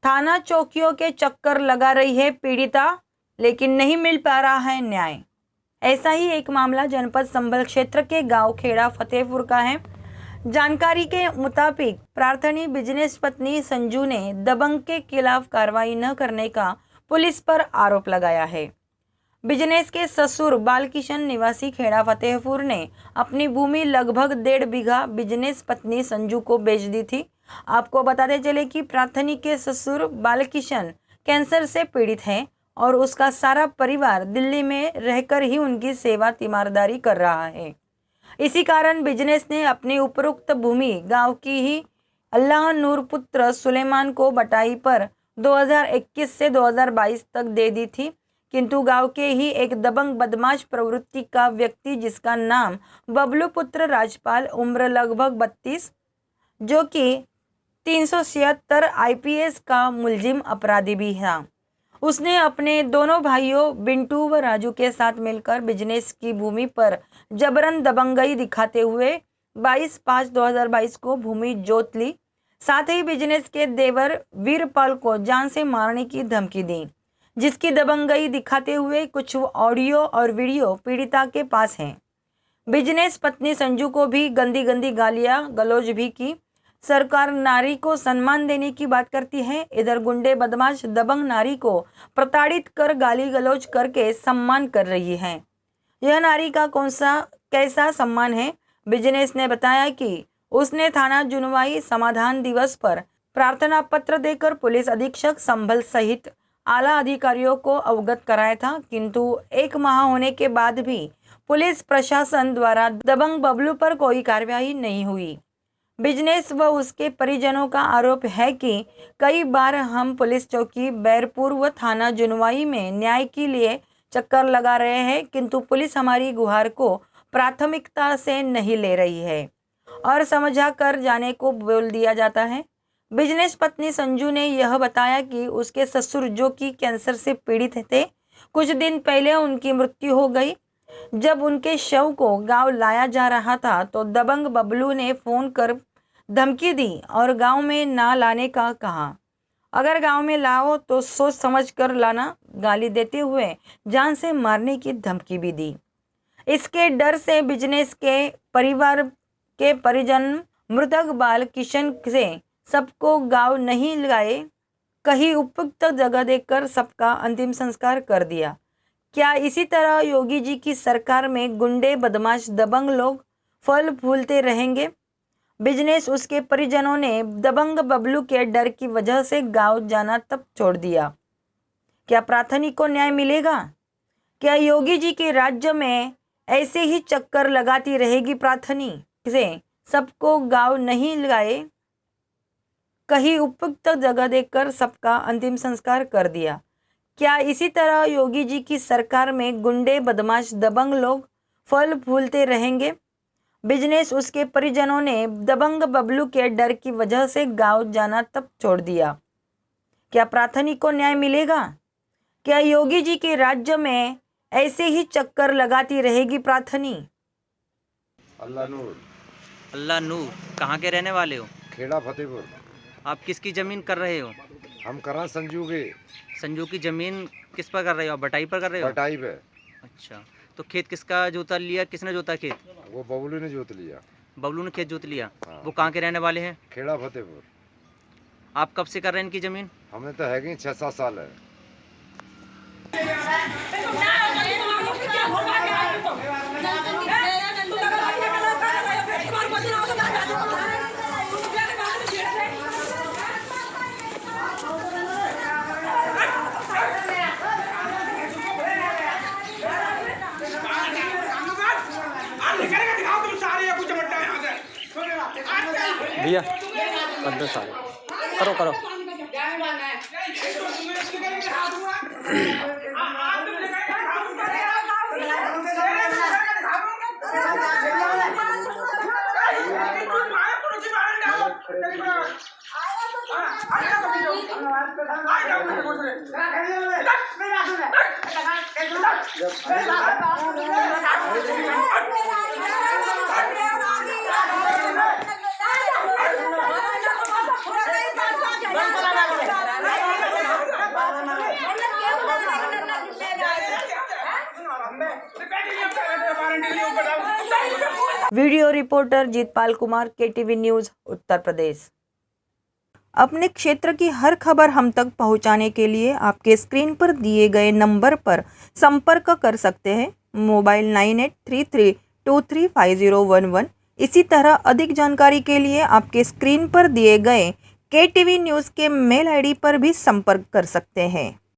थाना चौकियों के चक्कर लगा रही है पीड़िता, लेकिन नहीं मिल पा रहा है न्याय। ऐसा ही एक मामला जनपद संभल क्षेत्र के गांव खेड़ा फतेहपुर का है। जानकारी के मुताबिक प्रार्थनी बिजनेस पत्नी संजू ने दबंग के खिलाफ कार्रवाई न करने का पुलिस पर आरोप लगाया है। बिजनेस के ससुर बालकिशन निवासी खेड़ा फतेहपुर ने अपनी भूमि लगभग 1.5 बीघा बिजनेस पत्नी संजू को बेच दी थी। आपको बताते चले कि प्रार्थनी के ससुर बालकिशन कैंसर से पीड़ित हैं और उसका सारा परिवार दिल्ली में रहकर ही उनकी सेवा तीमारदारी कर रहा है। इसी कारण बिजनेस ने अपनी उपरोक्त भूमि गांव की ही अल्लाह नूर पुत्र सुलेमान को बटाई पर 2021 से 2022 तक दे दी थी, किंतु गांव के ही एक दबंग बदमाश प्रवृत्ति का व्यक्ति जिसका नाम बबलू पुत्र राजपाल, उम्र लगभग 32, जो कि 376 IPS का मुलजिम अपराधी भी है, उसने अपने दोनों भाइयों बिंटू व राजू के साथ मिलकर बिजनेस की भूमि पर जबरन दबंगई दिखाते हुए 22/5/2022 को भूमि जोत ली। साथ ही बिजनेस के देवर वीरपाल को जान से मारने की धमकी दी, जिसकी दबंगई दिखाते हुए कुछ ऑडियो और वीडियो पीड़िता के पास हैं। बिजनेस पत्नी संजू को भी गंदी गंदी गालियां गलौज भी की। सरकार नारी को सम्मान देने की बात करती है, इधर गुंडे बदमाश दबंग नारी को प्रताड़ित कर गाली गलौज करके सम्मान कर रही है। यह नारी का कैसा सम्मान है? बिजनेस ने बताया कि उसने थाना जुनवाई समाधान दिवस पर प्रार्थना पत्र देकर पुलिस अधीक्षक संभल सहित आला अधिकारियों को अवगत कराया था, किंतु 1 माह होने के बाद भी पुलिस प्रशासन द्वारा दबंग बबलू पर कोई कार्रवाई नहीं हुई। बिजनेस व उसके परिजनों का आरोप है कि कई बार हम पुलिस चौकी बैरपुर व थाना जुनवाई में न्याय के लिए चक्कर लगा रहे हैं, किंतु पुलिस हमारी गुहार को प्राथमिकता से नहीं ले रही है और समझा कर जाने को बोल दिया जाता है। बिजनेस पत्नी संजू ने यह बताया कि उसके ससुर जो कि कैंसर से पीड़ित थे, कुछ दिन पहले उनकी मृत्यु हो गई। जब उनके शव को गांव लाया जा रहा था तो दबंग बबलू ने फोन कर धमकी दी और गांव में ना लाने का कहा। अगर गांव में लाओ तो सोच समझ कर लाना, गाली देते हुए जान से मारने की धमकी भी दी। इसके डर से बिजनेस के परिवार के परिजन मृतक बाल किशन से सबको गांव नहीं लाए, कहीं उपयुक्त जगह देकर सबका अंतिम संस्कार कर दिया। क्या इसी तरह योगी जी की सरकार में गुंडे बदमाश दबंग लोग फल फूलते रहेंगे? बिजनेस उसके परिजनों ने दबंग बबलू के डर की वजह से गांव जाना तब छोड़ दिया। क्या प्रार्थनी को न्याय मिलेगा? क्या योगी जी के राज्य में ऐसे ही चक्कर लगाती रहेगी प्रार्थनी से सबको गांव नहीं लाए, कहीं उपयुक्त जगह देकर सबका अंतिम संस्कार कर दिया? क्या इसी तरह योगी जी की सरकार में गुंडे बदमाश दबंग लोग फल फूलते रहेंगे? बिजनेस उसके परिजनों ने दबंग बबलू के डर की वजह से गांव जाना तब छोड़ दिया। क्या प्रार्थनी को न्याय मिलेगा? क्या योगी जी के राज्य में ऐसे ही चक्कर लगाती रहेगी प्रार्थनी? अल्लाह नूर। अल्लाह नूर। कहाँ के रहने वाले हो? खेड़ा फतेहपुर। आप किसकी ज़मीन कर रहे हो? हम कर रहे हैं संजू के। संजू की ज़मीन किस पर कर रहे हो? आप बटाई पर कर रहे हो? बटाई पे। अच्छा, तो खेत किसका जोता लिया? किसने जोता खेत? वो बबलू ने जोत लिया। बबलू ने खेत जोत लिया। हाँ। वो कहाँ के रहने वाले हैं? खेड़ा फतेहपुर। आप कब से कर रहे हैं इनकी ज़मीन? हमें तो है 6-7 साल है। भैया 15 साल करो करो। Video reporter Jeetpal Kumar, KTV news, Uttar Pradesh. अपने क्षेत्र की हर खबर हम तक पहुंचाने के लिए आपके स्क्रीन पर दिए गए नंबर पर संपर्क कर सकते हैं। मोबाइल 9833235011। इसी तरह अधिक जानकारी के लिए आपके स्क्रीन पर दिए गए केटीवी न्यूज़ के मेल आईडी पर भी संपर्क कर सकते हैं।